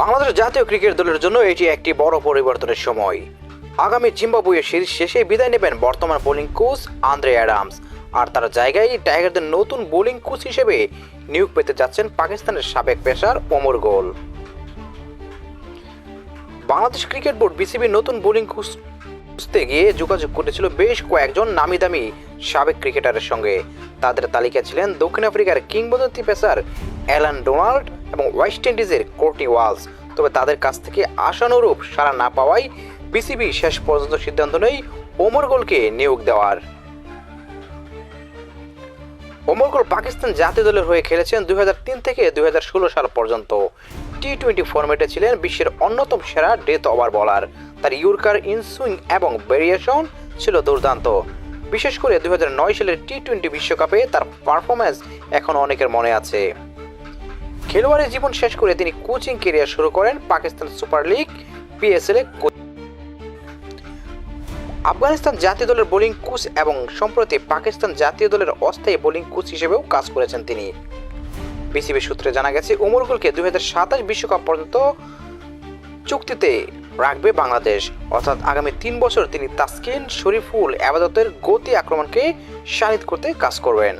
বাংলাদেশ জাতীয় ক্রিকেট দলের জন্য এটি একটি বড় পরিবর্তনের সময়। আগামী জিম্বাবুয়ে সিরিজ শেষে বিদায় নেবেন বর্তমান বোলিং কোচ আন্দ্রে অ্যাডামস, আর তার জায়গায় টাইগারদের নতুন বোলিং কোচ হিসেবে নিয়োগ পেতে যাচ্ছেন পাকিস্তানের সাবেক পেসার ওমর গোল। বাংলাদেশ ক্রিকেট বোর্ড বিসিবি নতুন বোলিং কোচ খুঁজতে গিয়ে যোগাযোগ করেছিল বেশ কয়েকজন নামি দামি সাবেক ক্রিকেটারের সঙ্গে। তাদের তালিকায় ছিলেন দক্ষিণ আফ্রিকার কিংবদন্তি পেসার অ্যালান ডোনাল্ড এবং ওয়েস্ট ইন্ডিজের কোর্টনি ওয়ালস। তবে তাদের কাছ থেকে আশানুরূপ সাড়া না পাওয়ায় বিসিবি শেষ পর্যন্ত সিদ্ধান্ত নেয় ওমর গোলকে নিয়োগ দেওয়ার। ওমর গোল পাকিস্তান জাতীয় দলের হয়ে খেলেছেন 2003 থেকে 2016 সাল পর্যন্ত। টি-20 ফরম্যাটে ছিলেন বিশ্বের অন্যতম সেরা ডেথ ওভার বোলার। তার ইয়র্কার, ইনসুইং এবং ভেরিয়েশন ছিল দুর্দান্ত। বিশেষ করে 2009 সালের টি-20 বিশ্বকাপে তার পারফরম্যান্স এখন অনেকের মনে আছে। খেলোয়াড়ি জীবন শেষ করে তিনি কোচিং ক্যারিয়ার শুরু করেন পাকিস্তান সুপার লিগ পিএসএল এ। আফগানিস্তান জাতীয় দলের বোলিং কোচ এবং সম্প্রতি পাকিস্তান জাতীয় দলের অস্থায়ী বোলিং কোচ হিসেবেও কাজ করেছেন তিনি। বিসিবি সূত্রে জানা গেছে ওমর গোলকে 2027 বিশ্বকাপ পর্যন্ত চুক্তিতে রাখবে বাংলাদেশ, অর্থাৎ আগামী 3 বছর তিনি তাসকিন, শরীফুল, আবাদতের গতি আক্রমণকে শানিত করতে কাজ করবেন।